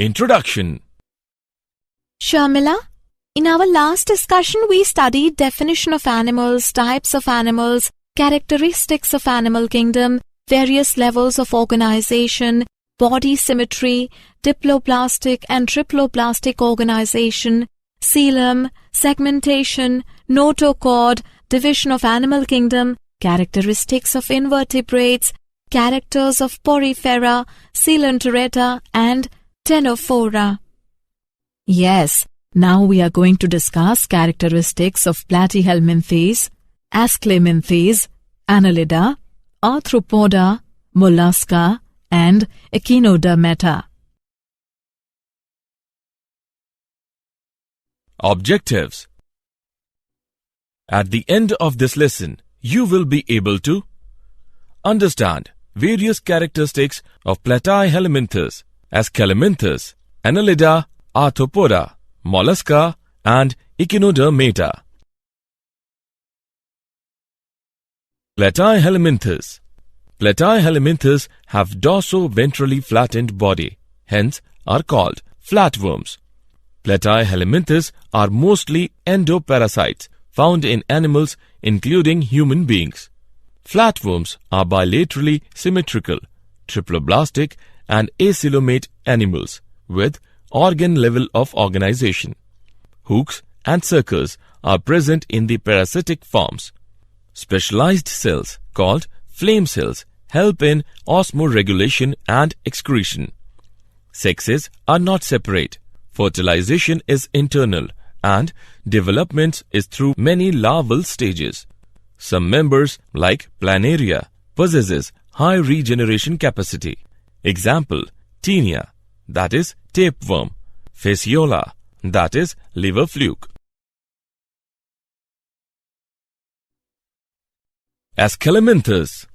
Introduction. Sharmila, in our last discussion we studied definition of animals, types of animals, characteristics of animal kingdom, various levels of organization, body symmetry, diploblastic and triploblastic organization, coelom, segmentation, notochord, division of animal kingdom, characteristics of invertebrates, characters of porifera, coelenterata and ctenophora. Yes, now we are going to discuss characteristics of platyhelminthes, ascleminthes, annelida, arthropoda, mollusca and echinodermata. Objectives. At the end of this lesson, you will be able to understand various characteristics of platyhelminthes, ascleminthes, annelida, arthropoda, mollusca and echinodermata. Platyhelminthes. Platyhelminthes have dorso-ventrally flattened body, hence are called flatworms. Platyhelminthes are mostly endoparasites found in animals including human beings. Flatworms are bilaterally symmetrical, triploblastic and acoelomate animals with organ level of organization. Hooks and suckers are present in the parasitic forms. Specialized cells called flame cells help in osmoregulation and excretion. Sexes are not separate. Fertilization is internal and development is through many larval stages. Some members like planaria possesses high regeneration capacity. Example, Taenia, that is tapeworm, Fasciola, that is liver fluke. Ascleminthes.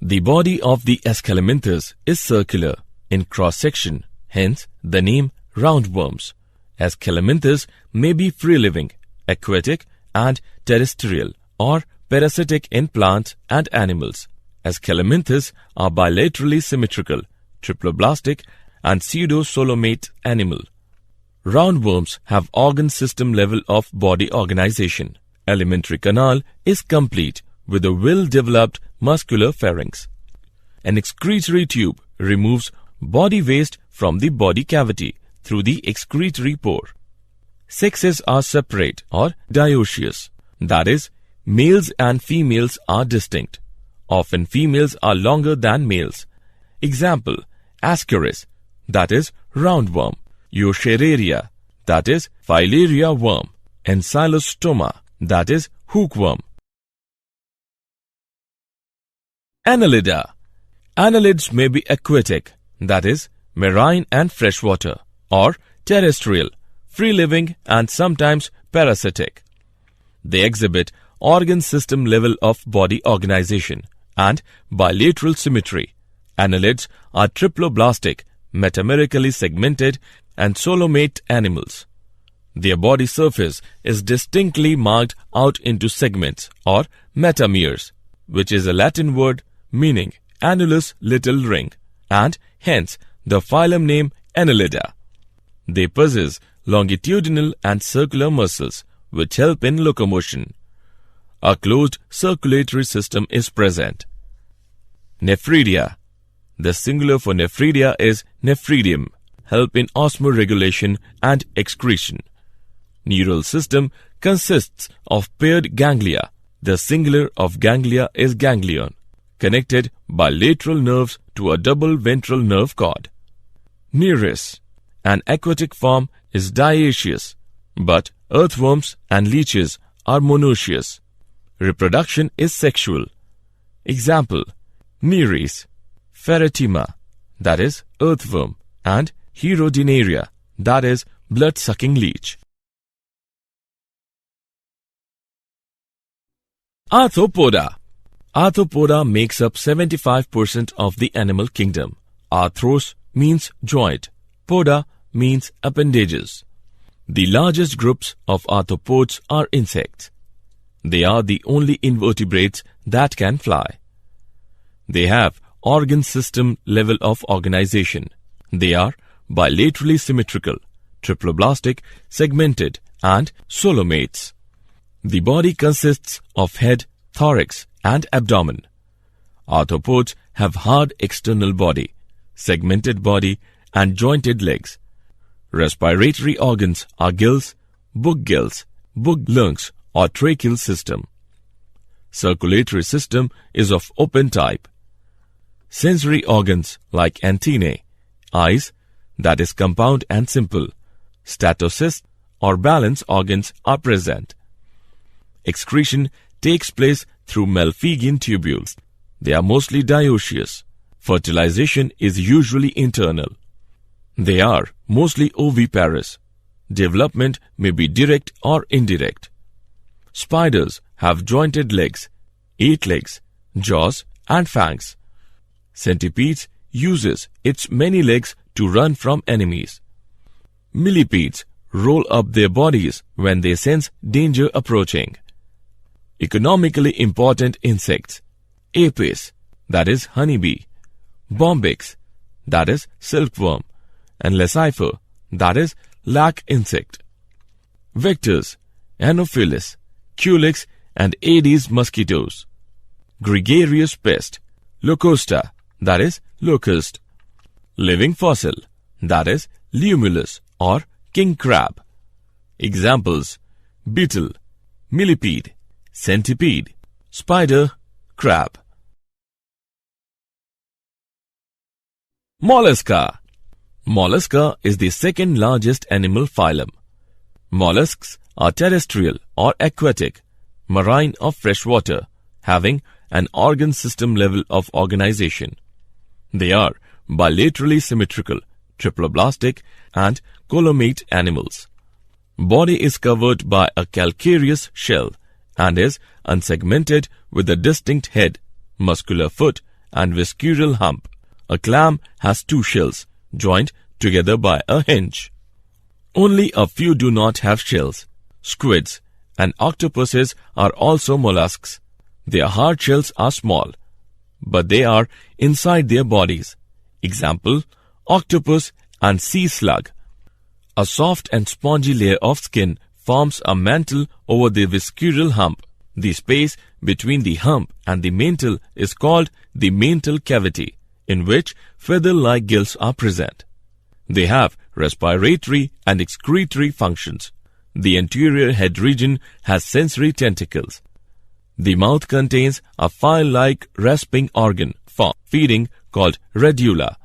The body of the ascleminthes is circular in cross-section, hence the name roundworms. Ascleminthes may be free-living, aquatic and terrestrial or parasitic in plants and animals. Ascleminthes are bilaterally symmetrical, triploblastic and pseudo-coelomate animal. Roundworms have organ system level of body organization. Alimentary canal is complete with a well-developed muscular pharynx. An excretory tube removes body waste from the body cavity through the excretory pore. Sexes are separate or dioecious, that is, males and females are distinct. Often females are longer than males. Example, Ascaris, that is roundworm, Eucheraria, that is filaria worm, and Ancylostoma, that is hookworm. Annelida. Annelids may be aquatic, that is marine and freshwater, or terrestrial, free-living and sometimes parasitic. They exhibit organ system level of body organization and bilateral symmetry. Annelids are triploblastic, metamerically segmented and coelomate animals. Their body surface is distinctly marked out into segments or metameres, which is a Latin word meaning annulus little ring, and hence the phylum name Annelida. They possess longitudinal and circular muscles which help in locomotion. A closed circulatory system is present. Nephridia. The singular for nephridia is nephridium, help in osmoregulation and excretion. Neural system consists of paired ganglia. The singular of ganglia is ganglion, connected by lateral nerves to a double ventral nerve cord. Nereis. An aquatic form is dioecious, but earthworms and leeches are monoecious. Reproduction is sexual. Example, Nereis, Ferretima, that is earthworm, and Herodinaria, that is blood-sucking leech. Arthropoda. Arthropoda makes up 75% of the animal kingdom. Arthros means joint, poda means appendages. The largest groups of arthropods are insects. They are the only invertebrates that can fly. They have organ system level of organization. They are bilaterally symmetrical, triploblastic, segmented, and coelomates. The body consists of head, thorax, and abdomen. Arthropods have hard external body, segmented body, and jointed legs. Respiratory organs are gills, book lungs, or tracheal system. Circulatory system is of open type. Sensory organs like antennae, eyes, that is compound and simple, statocysts or balance organs are present. Excretion takes place through Malpighian tubules. They are mostly dioecious. Fertilization is usually internal. They are mostly oviparous. Development may be direct or indirect. Spiders have jointed legs, 8 legs, jaws and fangs. Centipedes uses its many legs to run from enemies. Millipedes roll up their bodies when they sense danger approaching. Economically important insects: Apis, that is honeybee, Bombyx, that is silkworm, and Leucifer, that is lac insect. Vectors: Anopheles, Culex, and Aedes mosquitoes. Gregarious pest: Locusta, that is locust. Living fossil, that is Limulus or king crab. Examples: beetle, millipede, centipede, spider, crab. Mollusca. Mollusca is the second largest animal phylum. Mollusks are terrestrial or aquatic, marine or freshwater, having an organ system level of organization. They are bilaterally symmetrical, triploblastic, and coelomate animals. Body is covered by a calcareous shell and is unsegmented with a distinct head, muscular foot, and visceral hump. A clam has 2 shells joined together by a hinge. Only a few do not have shells. Squids and octopuses are also mollusks. Their hard shells are small, but they are inside their bodies. Example: octopus and sea slug. A soft and spongy layer of skin forms a mantle over the visceral hump. The space between the hump and the mantle is called the mantle cavity, in which feather-like gills are present. They have respiratory and excretory functions. The anterior head region has sensory tentacles. The mouth contains a file-like rasping organ for feeding called radula.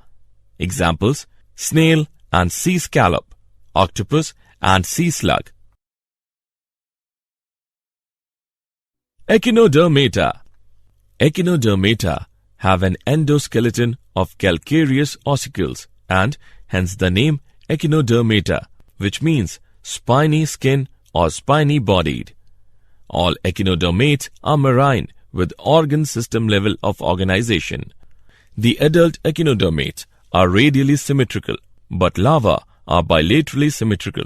Examples: snail and sea scallop, octopus and sea slug. Echinodermata. Echinodermata have an endoskeleton of calcareous ossicles and hence the name echinodermata, which means spiny skin or spiny-bodied. All echinodermates are marine with organ system level of organization. The adult echinodermates are radially symmetrical, but larvae are bilaterally symmetrical.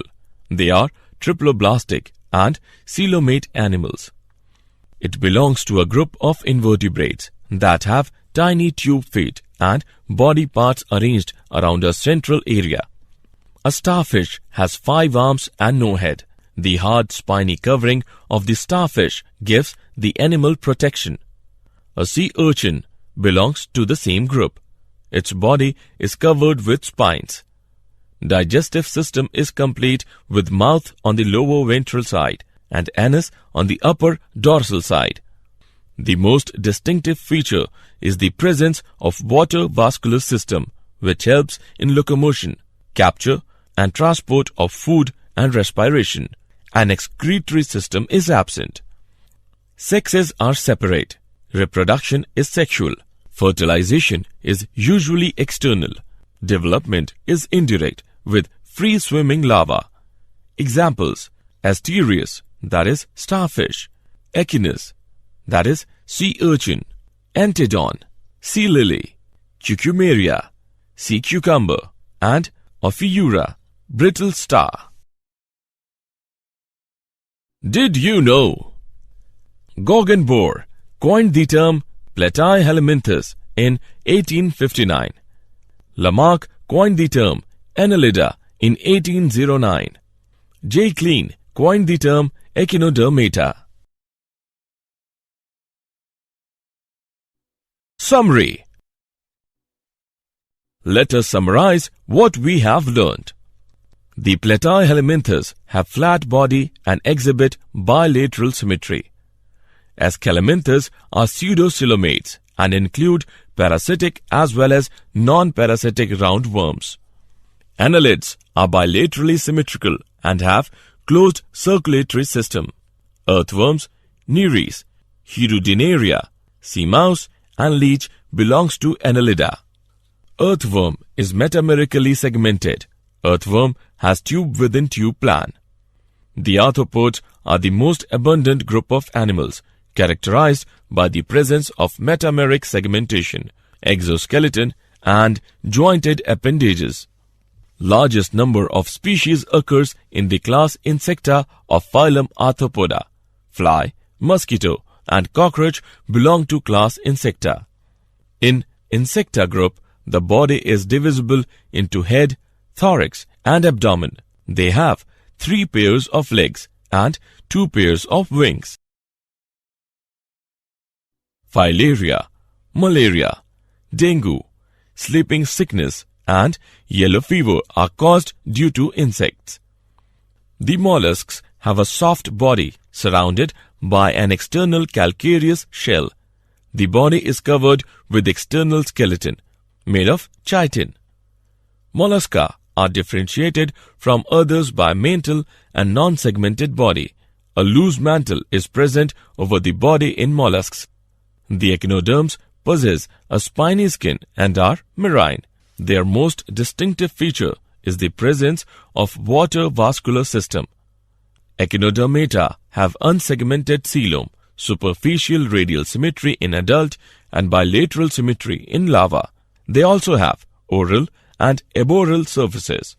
They are triploblastic and coelomate animals. It belongs to a group of invertebrates that have tiny tube feet and body parts arranged around a central area. A starfish has 5 arms and no head. The hard spiny covering of the starfish gives the animal protection. A sea urchin belongs to the same group. Its body is covered with spines. Digestive system is complete with mouth on the lower ventral side and anus on the upper dorsal side. The most distinctive feature is the presence of water vascular system, which helps in locomotion, capture, and transport of food and respiration. An excretory system is absent. Sexes are separate. Reproduction is sexual. Fertilization is usually external. Development is indirect with free-swimming larvae. Examples: Asterius, that is starfish; Echinus, that is sea urchin; Antedon, sea lily; Cucumeria, sea cucumber; and Ophiura, brittle star. Did you know? Goggenbohr coined the term Platyhelminthes in 1859. Lamarck coined the term Annelida in 1809. J. Klein coined the term echinodermata. Summary. Let us summarize what we have learned. The platyhelminthes have flat body and exhibit bilateral symmetry. Escalaminths are pseudocoelomates and include parasitic as well as non-parasitic roundworms. Annelids are bilaterally symmetrical and have closed circulatory system. Earthworms, Nereis, Hirudinaria, sea mouse and leech belongs to Annelida. Earthworm is metamerically segmented. Earthworm has tube within tube plan. The arthropods are the most abundant group of animals, characterized by the presence of metameric segmentation, exoskeleton and jointed appendages. Largest number of species occurs in the class Insecta of phylum Arthropoda. Fly, mosquito and cockroach belong to class Insecta. In Insecta group, the body is divisible into head, thorax and abdomen. They have 3 pairs of legs and 2 pairs of wings. Filaria, malaria, dengue, sleeping sickness and yellow fever are caused due to insects. The mollusks have a soft body surrounded by an external calcareous shell. The body is covered with external skeleton made of chitin. Mollusca are differentiated from others by mantle and non-segmented body. A loose mantle is present over the body in mollusks. The echinoderms possess a spiny skin and are marine. Their most distinctive feature is the presence of water vascular system. Echinodermata have unsegmented coelom, superficial radial symmetry in adult and bilateral symmetry in larva. They also have oral and aboral surfaces.